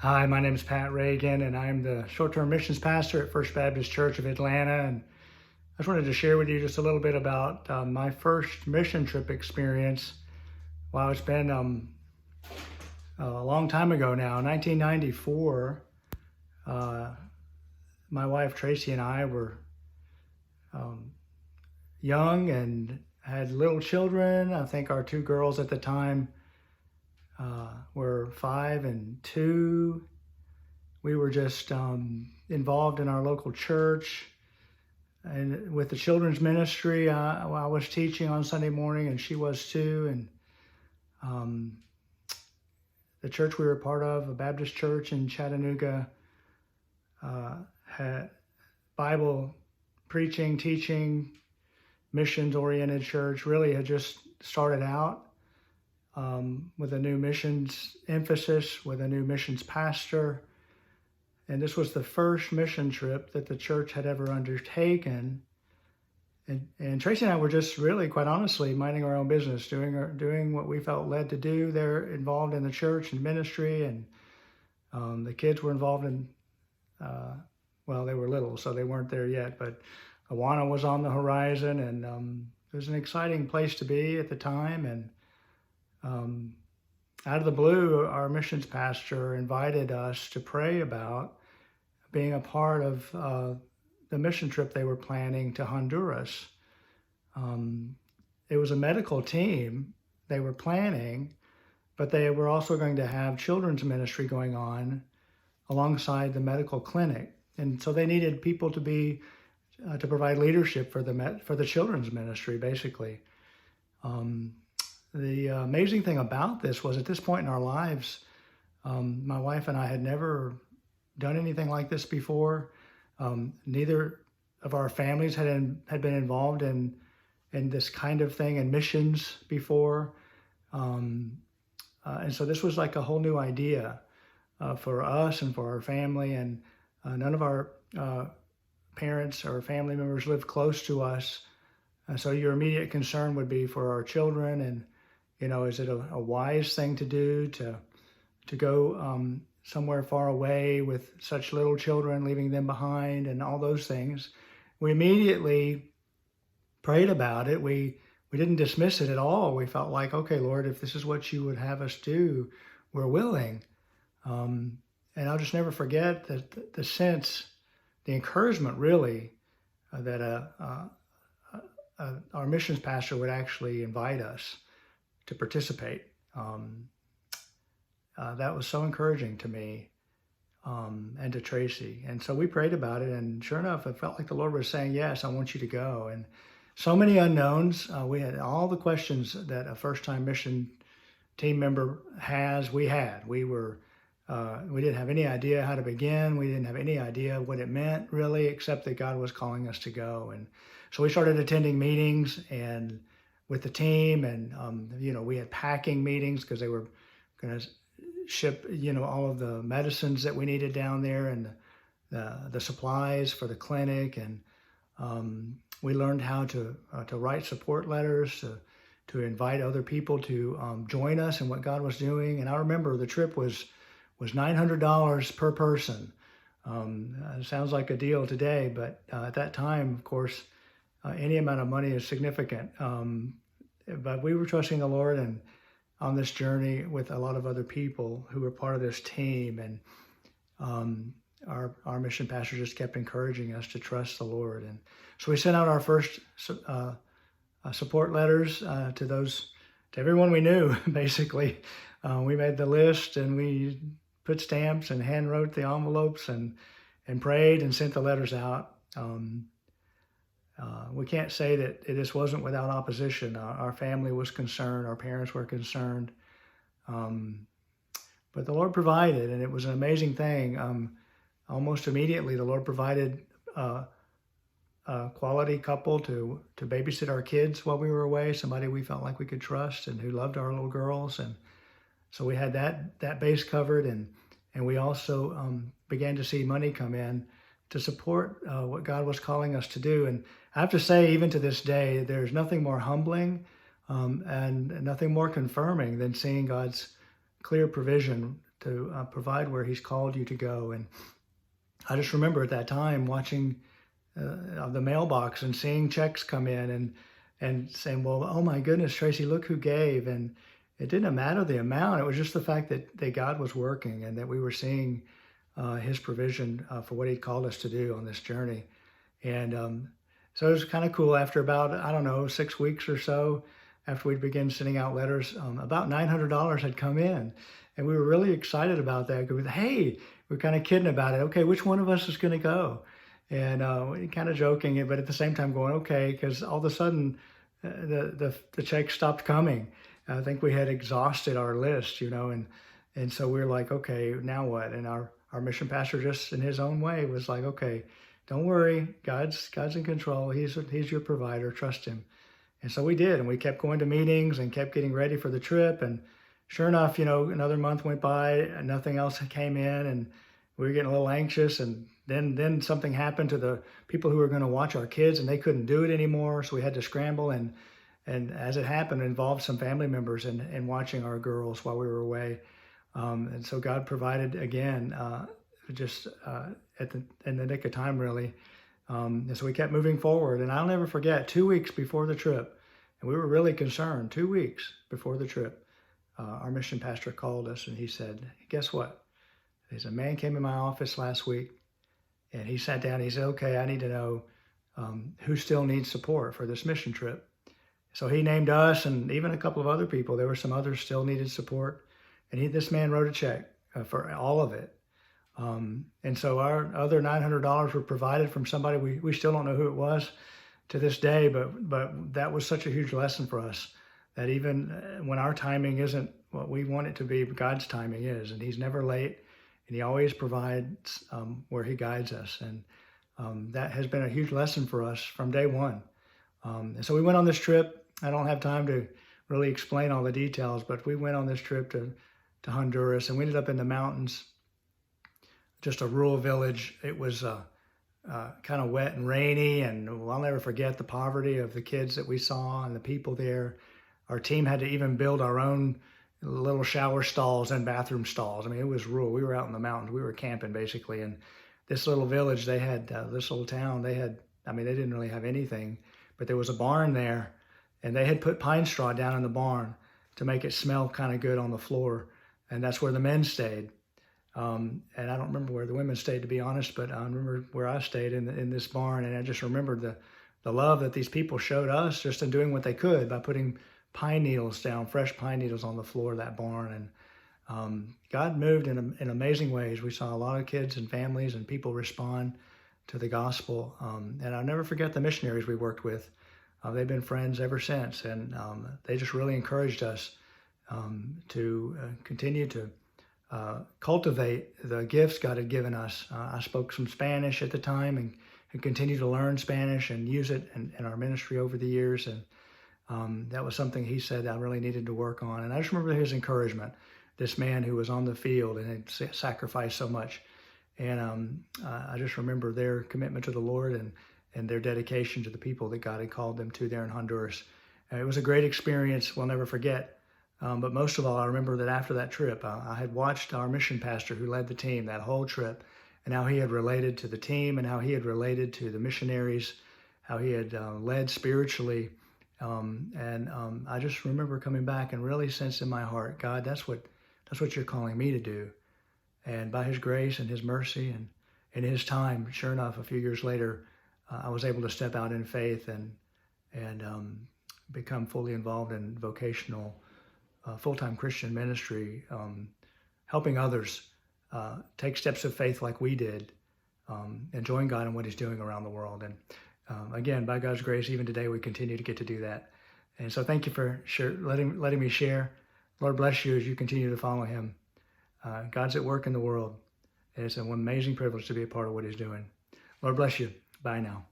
Hi, my name is Pat Ragan, and I'm the short-term missions pastor at First Baptist Church of Atlanta. And I just wanted to share with you just a little bit about my first mission trip experience. Wow, it's been a long time ago now, 1994. Uh, my wife Traci and I were um, young and had little children. I think our two girls at the time were 5 and 2. We were just involved in our local church and with the children's ministry. I was teaching on Sunday morning, and she was too. And the church we were part of, a Baptist church in Chattanooga, had Bible preaching, teaching, missions-oriented church. Really had just started out with a new missions emphasis, with a new missions pastor. And this was the first mission trip that the church had ever undertaken. And Traci and I were just really, quite honestly, minding our own business, doing what we felt led to do. They're involved in the church and ministry, and the kids were involved in, well, they were little, so they weren't there yet, but Awana was on the horizon, and it was an exciting place to be at the time. And out of the blue, our missions pastor invited us to pray about being a part of the mission trip they were planning to Honduras. It was a medical team they were planning, but they were also going to have children's ministry going on alongside the medical clinic. And so they needed people to be to provide leadership for the children's ministry, basically. The amazing thing about this was, at this point in our lives, my wife and I had never done anything like this before. Neither of our families had been involved in this kind of thing, in missions before. And so this was like a whole new idea for us and for our family. And none of our parents or family members lived close to us. So your immediate concern would be for our children, and is it a wise thing to do to go somewhere far away with such little children, leaving them behind, and all those things? We immediately prayed about it. We didn't dismiss it at all. We felt like, okay, Lord, if this is what you would have us do, we're willing. And I'll just never forget that the sense, the encouragement, really, that our missions pastor would actually invite us to participate. That was so encouraging to me and to Traci. And so we prayed about it, and sure enough, it felt like the Lord was saying, yes, I want you to go. And so many unknowns. We had all the questions that a first-time mission team member has. We didn't have any idea how to begin. We didn't have any idea what it meant, really, except that God was calling us to go. And so we started attending meetings and with the team, and we had packing meetings because they were going to ship all of the medicines that we needed down there, and the supplies for the clinic. And we learned how to write support letters, to invite other people to join us in what God was doing. And I remember the trip was $900 per person. It sounds like a deal today, but at that time, of course, any amount of money is significant. But we were trusting the Lord, and on this journey with a lot of other people who were part of this team. And our mission pastor just kept encouraging us to trust the Lord. And so we sent out our first support letters to everyone we knew, basically. We made the list, and we put stamps and hand wrote the envelopes and prayed and sent the letters out. We can't say that this wasn't without opposition. Our family was concerned. Our parents were concerned. But the Lord provided, and it was an amazing thing. Almost immediately, the Lord provided a quality couple to babysit our kids while we were away, somebody we felt like we could trust and who loved our little girls. And so we had that base covered, and we also began to see money come in to support what God was calling us to do. And I have to say, even to this day, there's nothing more humbling and nothing more confirming than seeing God's clear provision provide where He's called you to go. And I just remember at that time watching the mailbox and seeing checks come in and saying, well, oh my goodness, Traci, look who gave. And it didn't matter the amount. It was just the fact that God was working and that we were seeing His provision for what He called us to do on this journey. And so it was kind of cool. After about, I don't know, 6 weeks or so, after we began sending out letters, about $900 had come in. And we were really excited about that. Hey, we're kind of kidding about it. Okay, which one of us is going to go? And kind of joking it, but at the same time going, okay, because all of a sudden the check stopped coming. I think we had exhausted our list, and so we were like, okay, now what? And our mission pastor, just in his own way, was like, okay, don't worry, God's in control. He's your provider. Trust Him. And so we did, and we kept going to meetings and kept getting ready for the trip. And sure enough, another month went by, and nothing else came in, and we were getting a little anxious. And then something happened to the people who were going to watch our kids, and they couldn't do it anymore. So we had to scramble, and as it happened, it involved some family members in watching our girls while we were away. And so God provided again, just in the nick of time, really. And so we kept moving forward. And I'll never forget, 2 weeks before the trip, and we were really concerned, 2 weeks before the trip, our mission pastor called us and he said, guess what? He said, a man came in my office last week and he sat down and he said, okay, I need to know who still needs support for this mission trip. So he named us and even a couple of other people. There were some others still needed support. And this man wrote a check for all of it. And so our other $900 were provided from somebody. We still don't know who it was to this day, but that was such a huge lesson for us that even when our timing isn't what we want it to be, God's timing is, and He's never late, and He always provides where He guides us. And that has been a huge lesson for us from day one. And so we went on this trip. I don't have time to really explain all the details, but we went on this trip to Honduras, and we ended up in the mountains, just a rural village. It was kind of wet and rainy, and I'll never forget the poverty of the kids that we saw and the people there. Our team had to even build our own little shower stalls and bathroom stalls. I mean, it was rural. We were out in the mountains. We were camping basically. And this little village, they had, this little town, they didn't really have anything, but there was a barn there, and they had put pine straw down in the barn to make it smell kind of good on the floor. And that's where the men stayed. And I don't remember where the women stayed, to be honest, but I remember where I stayed in this barn. And I just remembered the love that these people showed us just in doing what they could by putting pine needles down, fresh pine needles on the floor of that barn. And God moved in amazing ways. We saw a lot of kids and families and people respond to the gospel. And I'll never forget the missionaries we worked with. They've been friends ever since. And they just really encouraged us to continue to cultivate the gifts God had given us. I spoke some Spanish at the time and continue to learn Spanish and use it in our ministry over the years. And that was something he said I really needed to work on. And I just remember his encouragement, this man who was on the field and had sacrificed so much. And I just remember their commitment to the Lord and their dedication to the people that God had called them to there in Honduras. It was a great experience we'll never forget. But most of all, I remember that after that trip, I had watched our mission pastor who led the team that whole trip, and how he had related to the team and how he had related to the missionaries, how he had led spiritually. I just remember coming back and really sensed in my heart, God, that's what you're calling me to do. And by His grace and His mercy and in His time, sure enough, a few years later, I was able to step out in faith and become fully involved in vocational full-time Christian ministry, helping others take steps of faith like we did, and join God in what He's doing around the world. And again, by God's grace, even today, we continue to get to do that. And so thank you for letting me share. Lord bless you as you continue to follow Him. God's at work in the world. And it's an amazing privilege to be a part of what He's doing. Lord bless you. Bye now.